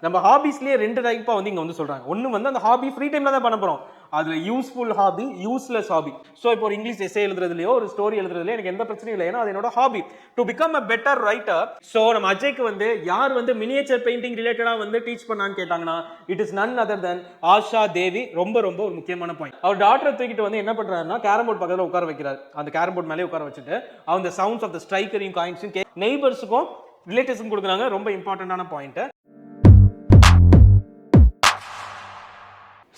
நம்ம ஹாபிஸ்லயே ரெண்டு டைப்பா வந்து இங்க வந்து சொல்றாங்க. ஒன்னு வந்து அந்த ஹாபி ஃப்ரீ டைம்ல தான் பண்ண போறோம். அதுல useful hobby, useless hobby. So இப்போ ஒரு இங்கிலீஷ் எஸ்ஸே எழுதுறதுலயோ ஒரு ஸ்டோரி எழுதுறதுலயோ எனக்கு எந்த பிரச்சனையும் இல்லை. ஏன்னா அது என்னோட hobby to become a better writer. So நம்ம அஜய்க்கு வந்து யார் வந்து மினியேச்சர் பெயிண்டிங் ரிலேட்டடா வந்து டீச் பண்ணான்னு கேட்டாங்கன்னா இட் இஸ் நன் அதர் தென் ஆஷா தேவி. ரொம்ப ரொம்ப ஒரு முக்கியமான பாயிண்ட். அவர் டாக்டரை தூக்கிட்டு வந்து என்ன பண்றாருன்னா கேரம் போர்ட் பக்கத்துல உட்கார வைக்கிறார். அந்த கேரம் போர்ட் மேலே உட்கார வச்சுட்டு அந்த சவுண்ட்ஸ் ஆஃப் த ஸ்ட்ரைக்கரையும் காயின்ஸும் நெய்பர்ஸுக்கும் ரிலேட்டிவ்ஸுக்கும் கொடுக்குறாங்க. ரொம்ப இம்பார்ட்டன்டான point.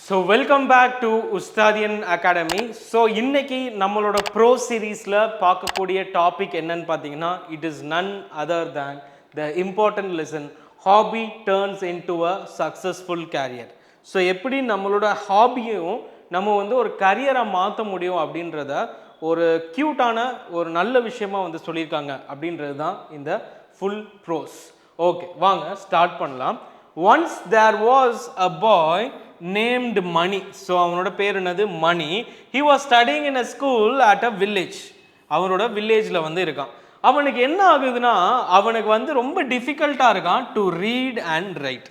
So welcome back to Ustadian academy. So இன்னைக்கு நம்மளோட ப்ரோ சீரீஸில் பார்க்கக்கூடிய டாபிக் என்னன்னு பார்த்தீங்கன்னா it is none other than the important lesson hobby turns into a successful career. So எப்படி நம்மளோட ஹாபியையும் நம்ம வந்து ஒரு கரியரை மாற்ற முடியும் அப்படின்றத ஒரு க்யூட்டான ஒரு நல்ல விஷயமா வந்து சொல்லியிருக்காங்க அப்படின்றது தான் இந்த ஃபுல் ப்ரோஸ். ஓகே, வாங்க ஸ்டார்ட் பண்ணலாம். Once there was a boy named Mani. So அவனோட பேர் என்னது? மணி. He was studying in a school at a village. அவனோட வில்லேஜ்ல வந்து இருக்கான். அவனுக்கு என்ன ஆகுதுன்னா அவனுக்கு வந்து ரொம்ப டிஃபிகல்ட்டா இருக்கான் to read and right.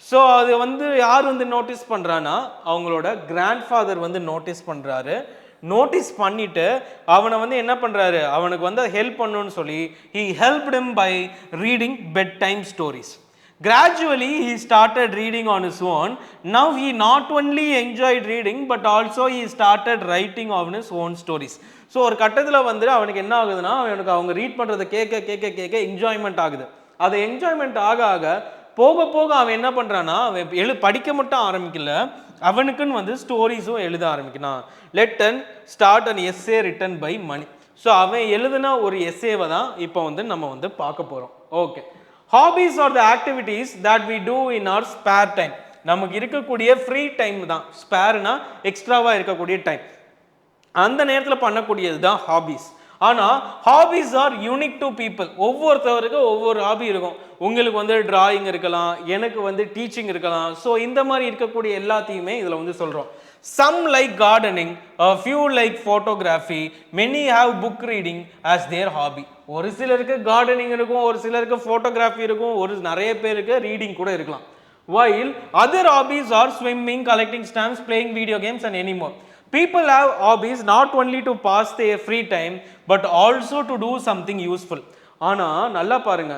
So அது வந்து யார் வந்து நோட்டீஸ் பண்றான்னா அவங்களோட கிராண்ட் ஃபாதர் வந்து நோட்டீஸ் பண்றாரு. நோட்டீஸ் பண்ணிட்டு அவனை வந்து என்ன பண்றாரு, அவனுக்கு வந்து ஹெல்ப் பண்ணணும்னு சொல்லி he helped him by reading bedtime stories. Gradually he started reading on his own. Now he not only enjoyed reading but also he started writing on his own stories. So ஒரு கட்டத்தில் வந்து அவனுக்கு என்ன ஆகுதுன்னா அவனுக்கு அவங்க ரீட் பண்ணுறதை கேட்க கேட்க கேட்க என்ஜாய்மெண்ட் ஆகுது. அது என்ஜாய்மெண்ட் ஆக ஆக போக போக அவன் என்ன பண்ணுறான்னா அவன் படிக்க மட்டும் ஆரம்பிக்கல, அவனுக்குன்னு வந்து ஸ்டோரிஸும் எழுத ஆரம்பிக்கிறான். Let and start an essay written by Mani. So அவன் எழுதுன ஒரு எஸ்ஸேவை தான் இப்போ வந்து நம்ம வந்து பார்க்க போகிறோம். Okay, hobbies are the activities that we do in our spare time. நமக்கு இருக்கக்கூடிய ஃப்ரீ டைம் தான். ஸ்பேர்னா எக்ஸ்ட்ராவாக இருக்கக்கூடிய டைம், அந்த நேரத்தில் பண்ணக்கூடியது தான் ஹாபிஸ். ஆனால் hobbies are unique to people. ஒவ்வொருத்தவருக்கும் ஒவ்வொரு ஹாபி இருக்கும். உங்களுக்கு வந்து டிராயிங் இருக்கலாம், எனக்கு வந்து டீச்சிங் இருக்கலாம். ஸோ இந்த மாதிரி இருக்கக்கூடிய எல்லாத்தையுமே இதில் வந்து சொல்கிறோம். Some like gardening, a few like photography, many have book reading as their hobby. ஒரு சிலருக்கு கார்டனிங் இருக்கும், ஒரு சிலருக்கு ஃபோட்டோகிராஃபி இருக்கும், ஒரு நிறைய பேருக்கு ரீடிங் கூட இருக்கலாம். While other hobbies are swimming, collecting stamps, playing video games and any more. People have hobbies not only to pass their free time but also to do something useful. ஆனால் நல்லா பாருங்க,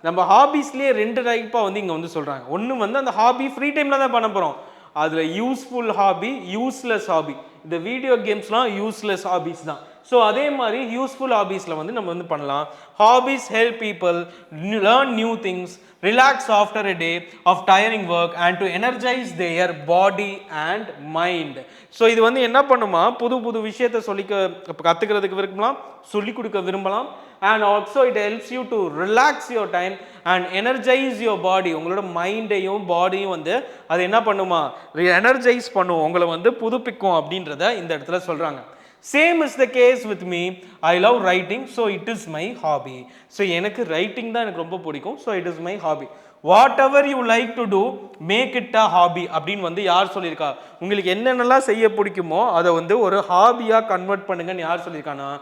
நம்ம ஹாபிஸ்லேயே ரெண்டு டைப்பாக வந்து இங்கே வந்து சொல்கிறாங்க. ஒன்று வந்து அந்த ஹாபி ஃப்ரீ டைமில் தான் பண்ண போகிறோம். அதில் யூஸ்ஃபுல் ஹாபி, யூஸ்லெஸ் ஹாபி. இந்த வீடியோ கேம்ஸ்லாம் யூஸ்லெஸ் ஹாபிஸ் தான். ஸோ அதே மாதிரி யூஸ்ஃபுல் ஹாபிஸில் வந்து நம்ம வந்து பண்ணலாம். Hobbies help people learn new things, relax after a day of tiring work and to energize their body and mind. So இது வந்து என்ன பண்ணுமா, புது புது விஷயத்தை கற்றுக்கிறதுக்கு விரும்பலாம், சொல்லிக் கொடுக்க விரும்பலாம். And also it helps you to relax your time and energise your body. உங்களோட மைண்டையும் பாடியும் வந்து அது என்ன பண்ணுமா, எனர்ஜைஸ் பண்ணும், உங்களை வந்து புதுப்பிக்கும் அப்படின்றத இந்த இடத்துல சொல்கிறாங்க. Same is the case with me. I love writing, so it is my hobby. So எனக்கு ரைட்டிங் தான் எனக்கு ரொம்ப பிடிக்கும், so it is my hobby. Whatever you like to do make it a hobby அப்படின்னு வந்து யார் சொல்லியிருக்கா? உங்களுக்கு என்னென்னலாம் செய்ய பிடிக்குமோ அதை வந்து ஒரு ஹாபியாக கன்வெர்ட் பண்ணுங்கன்னு யார் சொல்லியிருக்காங்கன்னா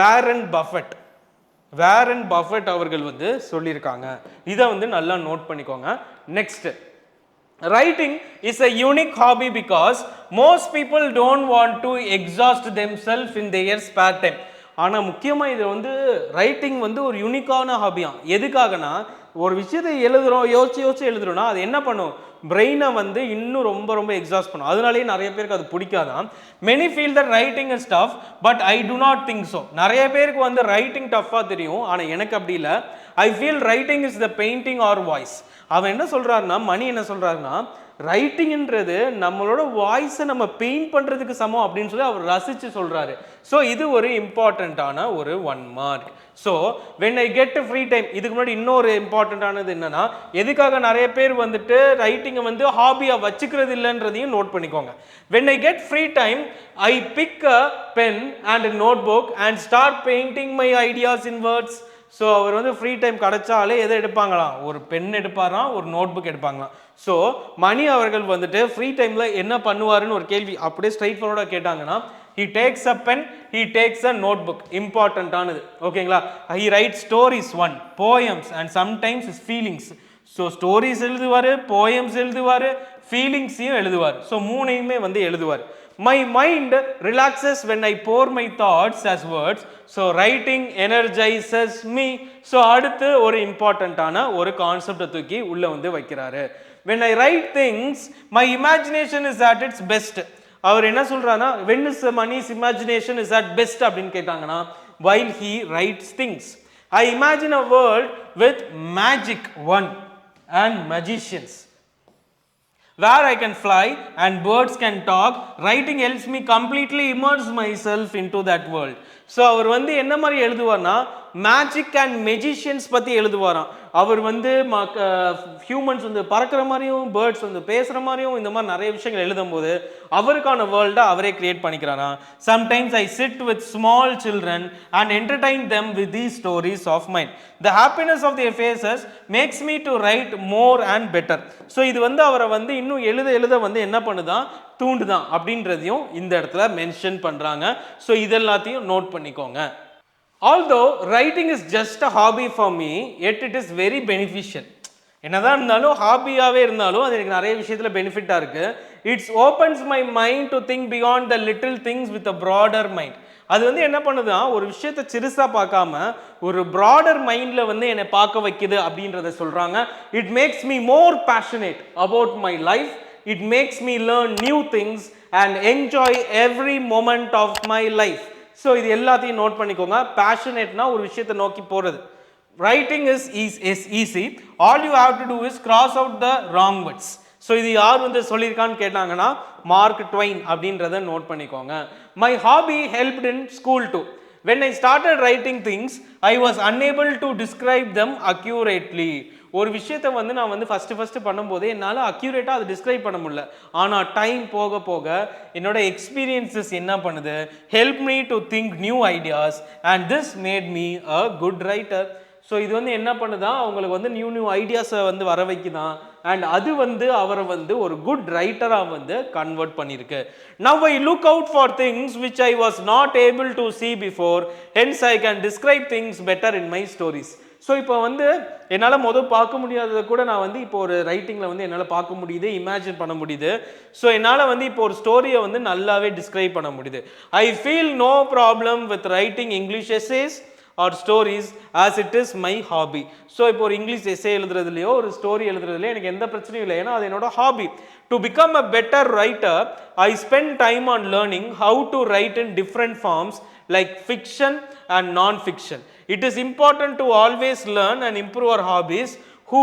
வாரன் பஃபெட். வாரன் பஃபெட் அவர்கள் வந்து சொல்லியிருக்காங்க. இதை வந்து நல்லா நோட் பண்ணிக்கோங்க. Next, writing is a unique hobby because most people don't want to exhaust themselves in their spare time. ஆனால் முக்கியமாக இது வந்து ரைட்டிங் வந்து ஒரு யூனிக்கான ஹாபியாம். எதுக்காகனா ஒரு விஷயத்தை எழுதுகிறோம், யோசிச்சு எழுதுறோம்னா அது என்ன பண்ணும், பிரெயினை வந்து இன்னும் ரொம்ப ரொம்ப எக்ஸாஸ்ட் பண்ணும். அதனாலேயே நிறைய பேருக்கு அது பிடிக்காதான். Many feel that writing is tough but I do not think so. நிறைய பேருக்கு வந்து ரைட்டிங் டஃப்பாக தெரியும், ஆனால் எனக்கு அப்படி இல்லை. I feel writing is the painting R voice. அவன் என்ன சொல்கிறாருன்னா, மணி என்ன சொல்கிறாருன்னா, ரைட்டிங்ன்றது நம்மளோட வாய்ஸை நம்ம பெயிண்ட் பண்ணுறதுக்கு சமம் அப்படின்னு சொல்லி அவர் ரசித்து சொல்கிறாரு. ஸோ இது ஒரு இம்பார்ட்டண்ட்டான ஒரு 1 mark. So when I get free time, இதுக்கு முன்னாடி இன்னொரு இம்பார்ட்டண்ட்டானது என்னன்னா, எதுக்காக நிறைய பேர் வந்துட்டு ரைட்டிங்கை வந்து ஹாபியாக வச்சுக்கிறது இல்லைன்றதையும் நோட் பண்ணிக்கோங்க. When I get free time I pick a pen and note book and start painting my ideas in words. So அவர் வந்து ஃப்ரீ டைம் கிடைச்சாலே எதை எடுப்பாங்களாம், ஒரு பென் எடுப்பாராம், ஒரு நோட் புக் எடுப்பாங்களாம். ஸோ மணி அவர்கள் வந்துட்டு ஃப்ரீ டைமில் என்ன பண்ணுவாருன்னு ஒரு கேள்வி அப்படியே ஸ்ட்ரைட் ஃபார்வர்டாக கேட்டாங்கன்னா, he takes a pen, he takes a notebook. இம்பார்ட்டண்ட்டானது, ஓகேங்களா. he writes stories, one poems and sometimes his feelings. So stories எழுதுவார், போயம்ஸ் எழுதுவார், ஃபீலிங்ஸையும் எழுதுவார். ஸோ மூணையுமே வந்து எழுதுவார். My mind relaxes when I pour my thoughts as words. So writing energizes me. So அடுத்து ஒரு இம்பார்ட்டண்ட்டான ஒரு கான்செப்டை தூக்கி உள்ள வந்து வைக்கிறாரு. When I write things, my imagination is at its best. அவர் என்ன சொல்றாருன்னா, when is Mani's imagination is at best அப்படின்னு கேட்டாங்கன்னா, while he writes things. I imagine a world with magic one and magicians, where I can fly and birds can talk. Writing helps me completely immerse myself into that world. So அவர் வந்து என்ன மாதிரி எழுதுவார்னா, magic and magicians பற்றி எழுதுவாராம். அவர் வந்து humans வந்து பறக்கிற மாதிரியும், birds வந்து பேசுகிற மாதிரியும், இந்த மாதிரி நிறைய விஷயங்கள் எழுதும் போது அவருக்கான வேர்ல்டை அவரே கிரியேட் பண்ணிக்கிறாராம். Sometimes I sit with small children and entertain them with these stories of mind. The happiness of their faces makes me to write more and better. So இது வந்து அவரை வந்து இன்னும் எழுத வந்து என்ன பண்ணுதான், தூண்டுதான் அப்படின்றதையும் இந்த இடத்துல மென்ஷன் பண்ணுறாங்க. ஸோ இதெல்லாத்தையும் நோட் பண்ணிக்கோங்க. Although writing is just a hobby for me, yet it is very beneficial. என்னதான் இருந்தாலும் ஹாபியாகவே இருந்தாலும் அது எனக்கு நிறைய விஷயத்தில் பெனிஃபிட்டாக இருக்குது. It's opens my mind to think beyond the little things with a broader mind. அது வந்து என்ன பண்ணுதுன்னா, ஒரு விஷயத்தை சிறுசாக பார்க்காம ஒரு ப்ராடர் மைண்டில் வந்து என்னை பார்க்க வைக்குது அப்படின்றத சொல்கிறாங்க. It makes me more passionate about my life. It makes me learn new things and enjoy every moment of my life. So இது எல்லாத்தையும் நோட் பண்ணிக்கோங்க. பேஷனேட்னா ஒரு விஷயத்தை நோக்கி போகிறது. Writing is easy. All you have to do is cross out the wrong words. So இது யார் வந்து சொல்லியிருக்கான்னு கேட்டாங்கன்னா, மார்க் ட்வைன் அப்படின்றத நோட் பண்ணிக்கோங்க. My hobby helped in school too. When I started writing things, I was unable to describe them accurately. ஒரு விஷயத்தை வந்து நான் வந்து ஃபஸ்ட்டு பண்ணும்போது என்னால் அக்யூரேட்டாக அதை டிஸ்கிரைப் பண்ண முடியல. ஆனால் டைம் போக போக என்னோட எக்ஸ்பீரியன்ஸஸ் என்ன பண்ணுது, help me to think new ideas and this made me a good writer. So இது வந்து என்ன பண்ணுதான், அவங்களுக்கு வந்து நியூ ஐடியாஸை வந்து வர வைக்குதான். அண்ட் அது வந்து அவரை வந்து ஒரு குட் ரைட்டராக வந்து கன்வெர்ட் பண்ணியிருக்கு. Now I look out for things which I was not able to see before, hence I can describe things better in my stories. So இப்போ வந்து என்னால் பார்க்க முடியாததை கூட நான் வந்து இப்போ ஒரு ரைட்டிங்கில் வந்து என்னால் பார்க்க முடியுது, இமேஜின் பண்ண முடியுது. ஸோ என்னால் வந்து இப்போ ஒரு ஸ்டோரியை வந்து நல்லாவே டிஸ்கிரைப் பண்ண முடியுது. I feel no problem with writing English essays or stories as it is my hobby. So இப்போ ஒரு இங்கிலீஷ் எஸ்ஸே எழுதுறதுலையோ ஒரு ஸ்டோரி எழுதுறதுலையோ எனக்கு எந்த பிரச்சனையும் இல்லை, ஏன்னா அது என்னோட hobby. To become a better writer I spend time on learning how to write in different forms like fiction and non-fiction. It is important to always learn and improve our hobbies. Who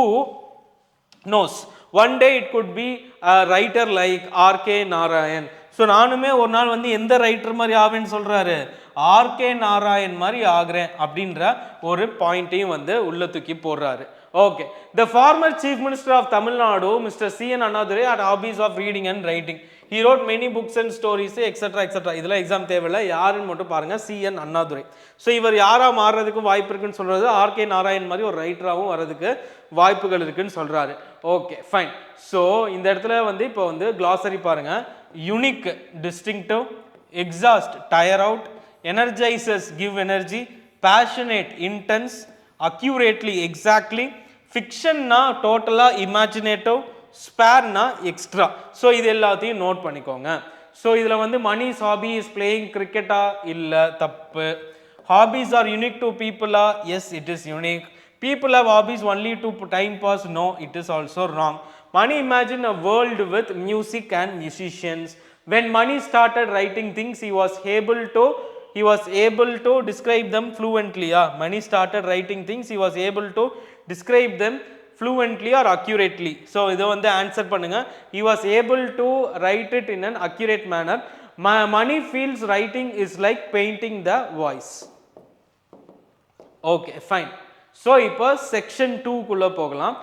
knows, one day it could be a writer like R.K. Narayan. So நானுமே ஒரு நாள் வந்து எந்த writer மாதிரி ஆவேன்னு சொல்கிறாரு, RK Narayan மாதிரி ஆகிறேன் அப்படின்ற ஒரு பாயிண்ட்டையும் வந்து உள்ள தூக்கி போடுறாரு. Okay, the former chief minister of Tamil Nadu mister C.N. Annadurai had hobbies of reading and writing. He wrote many books and stories, etc. etc. இதெல்லாம் எக்ஸாம் தேவையில்லை, யாருன்னு மட்டும் பாருங்க, C.N. Annadurai. ஸோ இவர் யாராக மாறுறதுக்கும் வாய்ப்பு இருக்குன்னு சொல்கிறது, ஆர்கே நாராயண் மாதிரி ஒரு ரைட்டராகவும் வர்றதுக்கு வாய்ப்புகள் இருக்குன்னு சொல்கிறாரு. Okay fine. ஸோ இந்த இடத்துல வந்து இப்போ வந்து கிளாசரி பாருங்க. Unique, distinctive, exhaust, tire out, energizes, give energy, passionate, intense, accurately, exactly, fiction na totally imaginative, spare na extra. So இது எல்லாத்தையும் நோட் பண்ணிக்கோங்க. ஸோ இதில் வந்து Mani's hobby is playing cricket இல்லை, தப்பு. Hobbies are unique to people, yes it is unique. People have hobbies only to time pass, no it is also wrong. Mani imagined a world with music and musicians. When Mani started writing things, he was able to describe them fluently. Mani started writing things, he was able to describe them fluently or accurately. So இதை வந்து answer பண்ணுங்க. He was able to write it in an accurate manner. Mani feels writing is like painting the voice. Okay fine. So இப்போ section 2 குள்ள போகலாம்.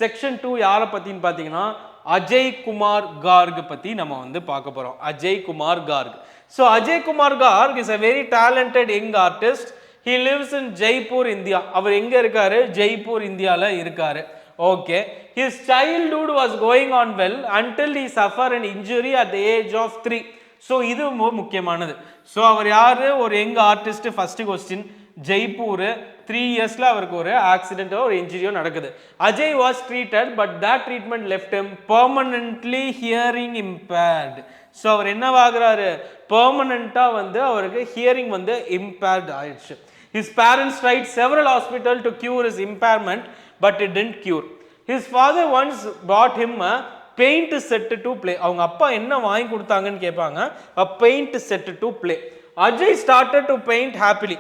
Section 2 யாரை பத்தின்னு பார்த்தீங்கன்னா அஜய் குமார் கார்க் பத்தி நம்ம வந்து பார்க்க போறோம். Ajay Kumar Garg. So Ajay Kumar Garg is a very talented young artist. He lives in Jaipur, India. அவர் எங்க இருக்காரு? ஜெய்ப்பூர் இந்தியால இருக்காரு. Okay. His childhood was going on well until he suffered an injury at the age of 3. So இது முக்கியமானது. So அவர் யாரு? ஒரு young artist. First question. Jaipur 3 இயர்ஸ்ல அவருக்கு ஒரு ஆக்சிடென்ட்டோ ஒரு இன்ஜுரியோ நடக்குது. Ajay was treated but that treatment left him permanently hearing impaired. So அவர் என்னவாகிறாரு, பெர்மனண்டா வந்து அவருக்கு ஹியரிங் வந்து இம்பேர்ட் ஆயிடுச்சு. His parents tried several hospitals to cure his impairment, but it didn't cure. His father once bought him a paint set to play. அவங்க அப்பா என்ன வாங்கி கொடுத்தாங்கன்னு கேட்பாங்க. A paint set to play. Ajay started to paint happily.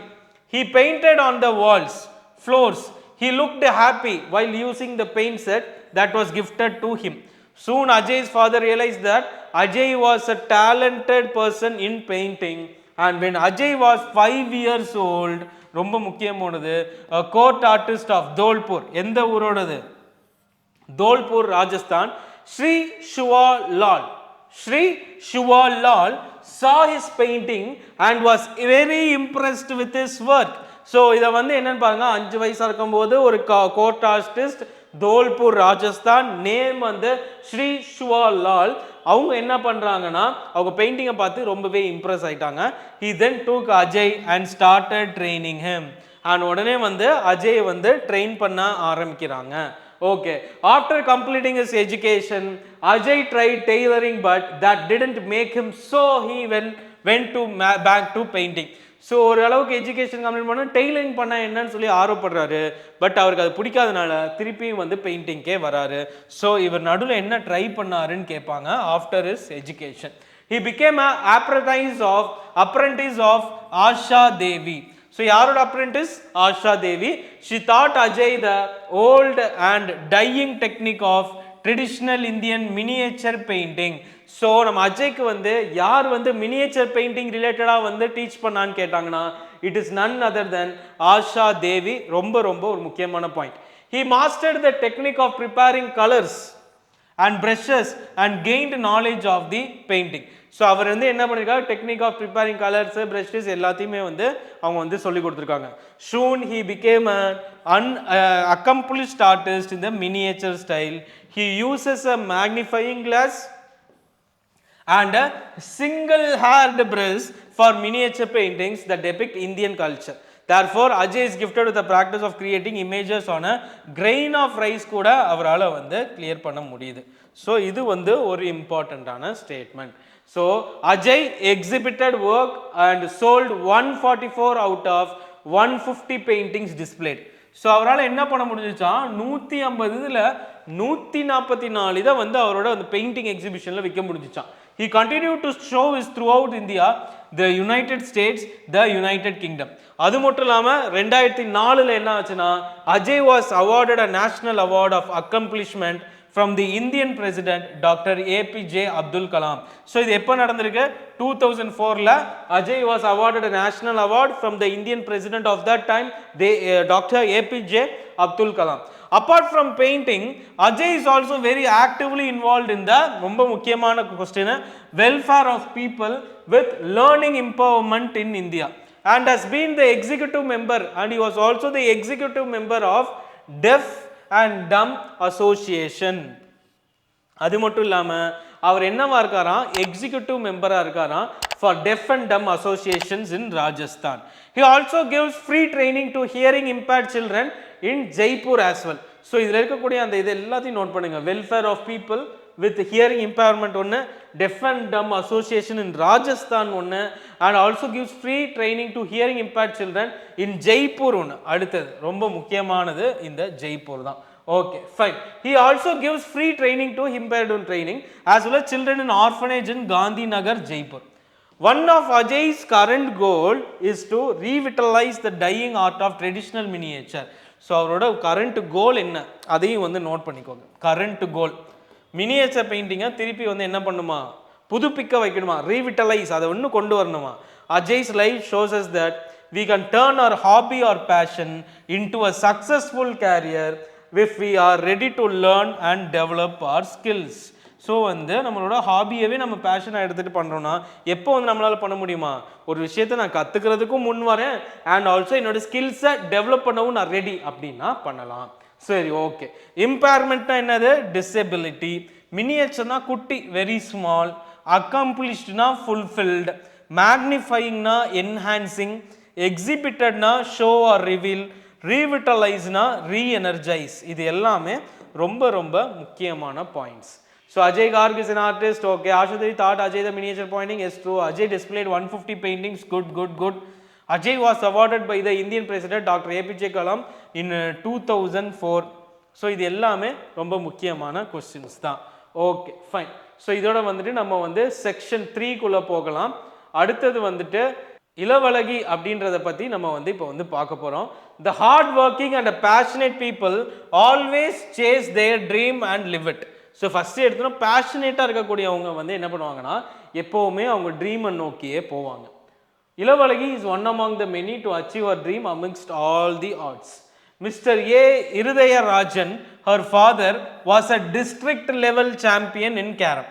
He painted on the walls, floors. He looked happy while using the paint set that was gifted to him. Soon Ajay's father realized that Ajay was a talented person in painting. And when Ajay was 5 years old, ரொம்ப முக்கியமானது, court artist of Dholpur, எந்த ஊரோடது, Dholpur Rajasthan, Shri Shuva Lal saw his painting and was very impressed with his work. So இதை வந்து என்னன்னு பாருங்க, 5 வயசா இருக்கும்போது ஒரு court artist, Dholpur Rajasthan, name வந்து ஸ்ரீ ஷுவா லால். அவங்க என்ன பண்றாங்கன்னா அவங்க பெயிண்டிங்கை பார்த்து ரொம்பவே இம்ப்ரெஸ் ஆயிட்டாங்க. he then took Ajay and started training him. and உடனே வந்து அஜய் வந்து ட்ரெயின் பண்ண ஆரம்பிக்கிறாங்க. Okay, after completing his education, Ajay tried tailoring but that didn't make him, so he went back to painting. So ஒரு அளவுக்கு education complete பண்ண tailoring பண்ண என்னன்னு சொல்லி ஆர்வப்படுறாரு. பட் அவருக்கு அது பிடிக்காதனால திருப்பியும் வந்து பெயிண்டிங்கே வராரு. ஸோ இவர் நடுவில் என்ன ட்ரை பண்ணாருன்னு கேட்பாங்க. After his education he became an apprentice of Asha Devi. So யாரோட apprentice? Asha Devi. she taught Ajay the old and dyeing technique of traditional Indian miniature painting. So நம்ம அஜய்க்கு வந்து யார் வந்து மினியேச்சர் பெயிண்டிங் ரிலேட்டடாக வந்து டீச் பண்ணான்னு கேட்டாங்கன்னா இட் இஸ் நன் அதர் தென் ஆஷா தேவி. ரொம்ப ரொம்ப ஒரு முக்கியமான point. he mastered the technique of preparing colors and brushes and gained knowledge of the painting. So அவர் வந்து என்ன பண்ணியிருக்காரு, technique of preparing colours, brushes எல்லாத்தையுமே வந்து அவங்க வந்து சொல்லி கொடுத்துருக்காங்க. soon he became an accomplished artist in the miniature style. he uses a magnifying glass and a single-haired brush for miniature paintings that depict Indian culture. Therefore, Ajay is gifted with the practice of creating images on a grain of rice கூட அவரால் வந்து clear பண்ண முடியுது. So இது வந்து ஒரு இம்பார்ட்டண்ட்டான statement. So Ajay exhibited work and sold 144 out of 150 paintings displayed. So அவரால் என்ன பண்ண முடிஞ்சிச்சா, 150 144 இதை வந்து அவரோட அந்த பெயிண்டிங் எக்ஸிபிஷனில் விற்க முடிஞ்சிச்சான். he continued to show his throughout India, the United States, the United Kingdom. அது மட்டும் இல்லாமல் 2004 என்ன ஆச்சுன்னா Ajay was awarded a national award of accomplishment from the Indian President Dr. APJ Abdul Kalam. So இது எப்போ நடந்திருக்கு, 2004ல Ajay was awarded a national award from the Indian President of that time, Dr. APJ Abdul Kalam. Apart from painting, Ajay is also very actively involved in the ரொம்ப முக்கியமான question, welfare of people with learning empowerment in India, and has been the executive member, and he was also the executive member of Deaf and Dumb Association. அது மட்டும் இல்லாமல் அவர் என்னவா இருக்காராம், executive மெம்பராக இருக்காராம் for Deaf and Dumb Associations in Rajasthan. He also gives free training to hearing impaired children in Jaipur as well. So இதில் இருக்கக்கூடிய அந்த இது எல்லாத்தையும் நோட் பண்ணுங்க. Welfare of people with hearing impairment ஒன்று, deaf and dumb association in Rajasthan ஒன்று, and also gives free training to hearing impaired children in Jaipur ஒன்று. அடுத்தது ரொம்ப முக்கியமானது இந்த ஜெய்ப்பூர் தான். Okay, fine. He also gives free training to impaired training as well as children in orphanage in Gandhinagar, Jaipur. One of Ajay's current goal is to revitalize the dyeing art of traditional miniature. So அவரோட current கோல் என்ன, அதையும் வந்து note பண்ணிக்கோங்க. Current கோல் miniature பெயிண்டிங்கை திருப்பி வந்து என்ன பண்ணுமா, புதுப்பிக்க வைக்கணுமா, ரீவிட்டலைஸ், அதை ஒன்று கொண்டு வரணுமா. Ajay's life shows us that we can turn our hobby or passion into a successful career if we are ready to learn and develop our skills. So வந்து நம்மளோட ஹாபியவே நம்ம பேஷனாக எடுத்துகிட்டு பண்ணுறோன்னா எப்போ வந்து நம்மளால் பண்ண முடியுமா, ஒரு விஷயத்தை நான் கற்றுக்கிறதுக்கும் முன் வரேன் அண்ட் ஆல்சோ என்னோட ஸ்கில்ஸை டெவலப் பண்ணவும் நான் ரெடி அப்படின்னா பண்ணலாம். சரி, ஓகே. இம்பேர்மெண்ட்னா என்னது, டிசபிலிட்டி. மினியேச்சர்னா குட்டி, வெரி ஸ்மால். அக்கம்ப்ளிஷ்ட்னா ஃபுல்ஃபில்டு. மேக்னிஃபையிங்னா என்ஹான்சிங். எக்ஸிபிட்டட்னா ஷோ ஆர் ரிவீல். ரீவிட்டலைஸ்னா ரீஎனர்ஜைஸ். இது எல்லாமே ரொம்ப ரொம்ப முக்கியமான points. So Ajay Garg is an artist. Okay, Ashutosh thought Ajay the miniature painting is true. Ajay displayed 150 paintings. Good. Ajay was awarded by the Indian President Dr. APJ Kalam in 2004. So இது எல்லாமே ரொம்ப முக்கியமான questions தான். Okay fine. So இதோட வந்துட்டு நம்ம வந்து section 3குள்ளே போகலாம். அடுத்தது வந்துட்டு இளவழகி அப்படின்றத பற்றி நம்ம வந்து இப்போ வந்து பார்க்க போகிறோம். The hard working and passionate people always chase their dream and live it. So first எடுத்தோன்னா பேஷனேட்டாக இருக்கக்கூடியவங்க வந்து என்ன பண்ணுவாங்கன்னா எப்போவுமே அவங்க ட்ரீமை நோக்கியே போவாங்க. Ilavazhagi is one among the many to achieve her dream amongst all the arts. Mister A Irudayarajan, her father was a district level champion in carrom.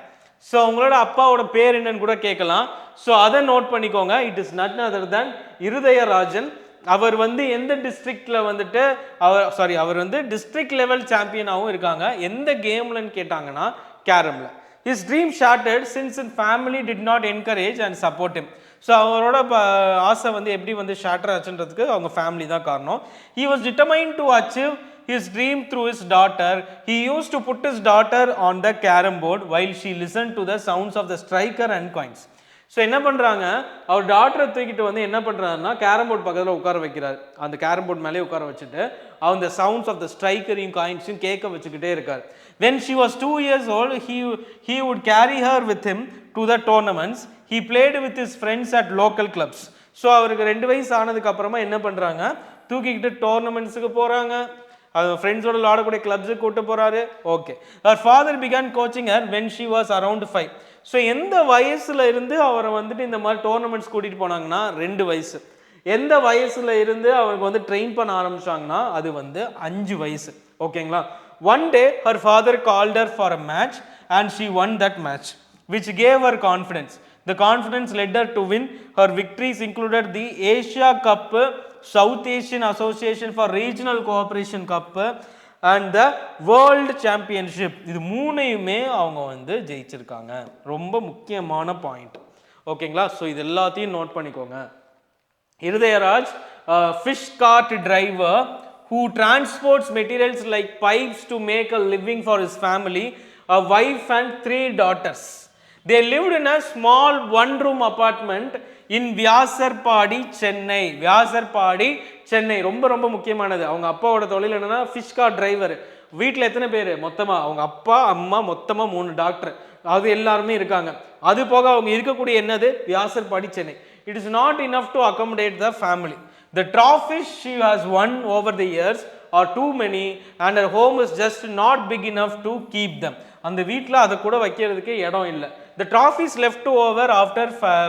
So அவங்களோட அப்பாவோட பேர் என்னன்னு கூட கேட்கலாம். ஸோ அதை நோட் பண்ணிக்கோங்க. It is not other than Irudayarajan. அவர் வந்து எந்த டிஸ்ட்ரிக்ட்ல வந்துட்டு அவர் வந்து டிஸ்ட்ரிக்ட் லெவல் சாம்பியனாகவும் இருக்காங்க. எந்த கேம்லன்னு கேட்டாங்கன்னா கேரம்ல. His dream shattered since in family did not encourage and support him. So அவரோட ஆசை வந்து எப்படி வந்து ஷார்ட்டர் ஆச்சுன்றதுக்கு அவங்க ஃபேமிலி தான் காரணம். He was determined to achieve his dream through his daughter. He used to put his daughter on the carom board while she listened to the sounds of the striker and coins. So என்ன பண்ணுறாங்க, அவர் டாக்டரை தூக்கிட்டு வந்து என்ன பண்ணுறாருன்னா carrom board பக்கத்தில் உட்கார வைக்கிறார். அந்த கேரம் போர்ட் மேலே உட்கார வச்சுட்டு அந்த சவுண்ட்ஸ் ஆஃப் த ஸ்ட்ரைக்கரையும் காயின்ஸையும் கேட்க வச்சுக்கிட்டே இருக்கார். When she was 2 years old, he would carry her with him to the tournaments. He played with his friends at local clubs. So அவருக்கு 2 வயசு ஆனதுக்கு அப்புறமா என்ன பண்ணுறாங்க, தூக்கிக்கிட்டு டோர்னமெண்ட்ஸுக்கு போகிறாங்க, ஃப்ரெண்ட்ஸோட விளாடக்கூடிய கிளப்ஸுக்கு கூட்டு போகிறாரு. Okay. Her father began coaching her when she was around 5. So எந்த வயசுல இருந்து அவரை வந்துட்டு இந்த மாதிரி டோர்னமெண்ட்ஸ் கூட்டிகிட்டு போனாங்கன்னா 2 வயசு. எந்த வயசுல இருந்து அவருக்கு வந்து ட்ரெயின் பண்ண ஆரம்பிச்சாங்கன்னா அது வந்து 5 வயசு. ஓகேங்களா. One day her father called her for a match and she one that match which cave her confidence. The confidence led her to win. Her victories included the Asia Cup, South Asian Association for Regional Cooperation Cup and the World Championship. இது மூணையுமே அவங்க வந்து ஜெயிச்சிருக்காங்க. ரொம்ப முக்கியமான point. ஓகேங்களா. So இது எல்லாத்தையும் note பண்ணிக்கோங்க. Irudayaraj, fish cart driver who transports materials like pipes to make a living for his family, a wife and 3 daughters. They lived in a small one-room apartment in Vyasarpadi, Chennai. Vyasarpadi, Chennai. ரொம்ப ரொம்ப முக்கியமானது. அவங்க அப்பாவோட தொழில் என்னன்னா ஃபிஷ் கார் டிரைவர். வீட்டில் எத்தனை பேர் மொத்தமாக, அவங்க அப்பா அம்மா மொத்தமாக 3 டாக்டர், அது எல்லாருமே இருக்காங்க. அது போக அவங்க இருக்கக்கூடிய என்னது Vyasarpadi, Chennai. It is not enough to accommodate the family. The trophies she has won over the years are too many and her home is just not big enough to keep them. அந்த வீட்டில் அதை கூட வைக்கிறதுக்கு இடம் இல்லை. The trophies left over after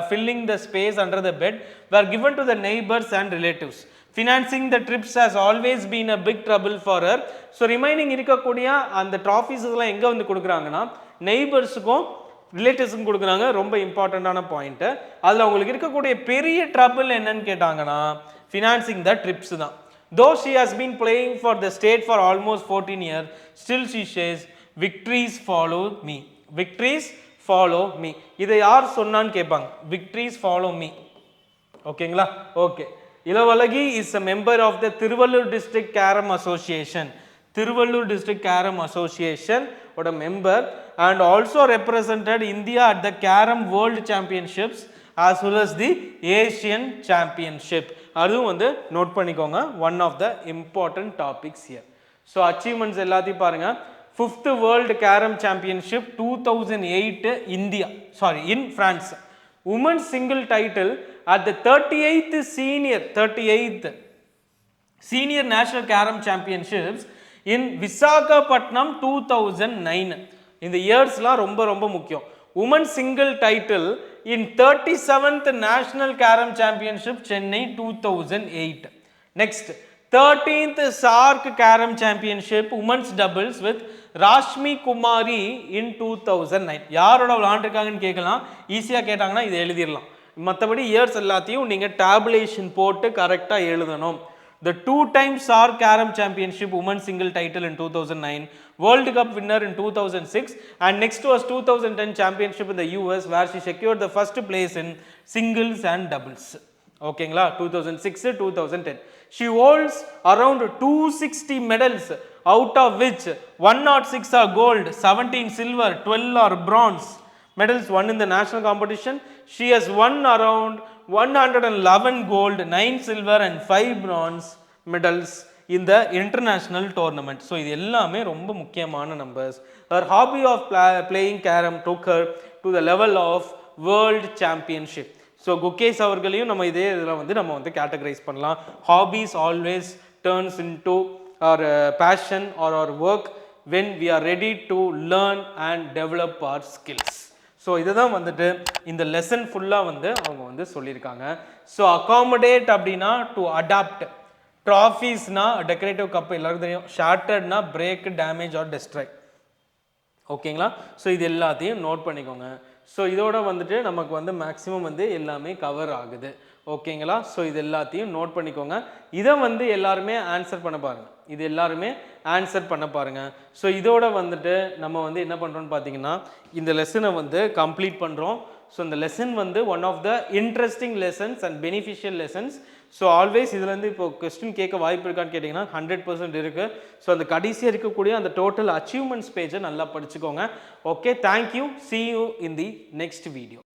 filling the space under the bed were given to the neighbors and relatives. Financing the trips has always been a big trouble for her. So remaining இருக்கக்கூடிய அந்த trophies இதெல்லாம் எங்கே வந்து கொடுக்குறாங்கன்னா நெய்பர்ஸுக்கும் ரிலேட்டிவ்ஸுக்கும் கொடுக்குறாங்க. ரொம்ப இம்பார்ட்டண்ட்டான point. அதில் அவங்களுக்கு இருக்கக்கூடிய பெரிய ட்ரபிள் என்னன்னு கேட்டாங்கன்னா ஃபினான்சிங் த ட்ரிப்ஸ் தான். Though she has been playing for the state for almost 14 years, still she says, victories follow me. Victories follow me. இதை யார் சொன்னான்னு கேட்பாங்க. victories follow me. ஓகேங்களா. Okay. Ilavazhagi is a member of the Tiruvallur district carom association. Tiruvallur district carom association ஓட member and also represented India at the carom world championships as well as the Asian championship. அதுவும் வந்து note பண்ணிக்கோங்க. One of the important topics here. So achievements எல்லாத்தையும் பாருங்க. 5th world carrom championship 2008 India, in France. Women's single title at the 38th senior national carrom championships in Visakhapatnam 2009. இந்த இயர்ஸ்லாம் ரொம்ப ரொம்ப முக்கியம். Women single title in 37th National Carom Championship Chennai 2008. Next, 13th SAARC Carom Championship Women's Doubles with Rashmi Kumari in 2009. யாரோட விளையாண்டுருக்காங்கன்னு கேட்கலாம். ஈஸியாக கேட்டாங்கன்னா இதை எழுதிடலாம். மற்றபடி இயர்ஸ் எல்லாத்தையும் நீங்கள் டேபுலேஷன் போட்டு கரெக்டாக எழுதணும். The 2-time SAARC Carom Championship Women's Single title in 2009, World Cup winner in 2006, and next was 2010 Championship in the US where she secured the first place in singles and doubles. ஓகேங்களா 2006 2010 she holds around 260 medals out of which 106 are gold 17 silver 12 are bronze medals won in the national competition. She has won around 111 gold 9 silver and 5 bronze medals in the international tournament. So இது எல்லாமே ரொம்ப முக்கியமான numbers. Her hobby of playing carom took her to the level of world championship. So Gukesh அவர்களையும் நம்ம இதே இதில் வந்து நம்ம வந்து கேட்டகரைஸ் பண்ணலாம். Hobbies always turns in to our passion or our work when we are ready to learn and develop our skills. So இதை தான் வந்துட்டு இந்த லெசன் ஃபுல்லாக வந்து அவங்க வந்து சொல்லியிருக்காங்க. ஸோ அகாமடேட் அப்படின்னா டு அடாப்ட், ட்ராஃபீஸ்னா டெக்கரேட்டிவ் கப் எல்லாருக்கும் தெரியும், ஷார்ட்டர்ட்னா பிரேக் டேமேஜ் ஆர் டெஸ்ட்ராய். ஓகேங்களா? ஸோ இது எல்லாத்தையும் நோட் பண்ணிக்கோங்க. ஸோ இதோட வந்துட்டு நமக்கு வந்து மேக்ஸிமம் வந்து எல்லாமே கவர் ஆகுது. ஓகேங்களா? ஸோ இது எல்லாத்தையும் நோட் பண்ணிக்கோங்க. இதை வந்து எல்லாருமே ஆன்சர் பண்ண பாருங்கள். இது எல்லாருமே ஆன்சர் பண்ண பாருங்கள். ஸோ இதோட வந்துட்டு நம்ம வந்து என்ன பண்ணுறோன்னு பார்த்தீங்கன்னா இந்த லெசனை வந்து கம்ப்ளீட் பண்ணுறோம். ஸோ இந்த லெசன் வந்து one of the interesting lessons and beneficial lessons. So always இதுலேருந்து இப்போ கொஸ்டின் கேட்க வாய்ப்பு இருக்கான்னு கேட்டிங்கன்னா 100% இருக்குது. ஸோ அந்த கடைசியாக இருக்கக்கூடிய அந்த டோட்டல் அச்சீவ்மெண்ட்ஸ் பேஜை நல்லா படிச்சுக்கோங்க. Okay, thank you. see you in the next video.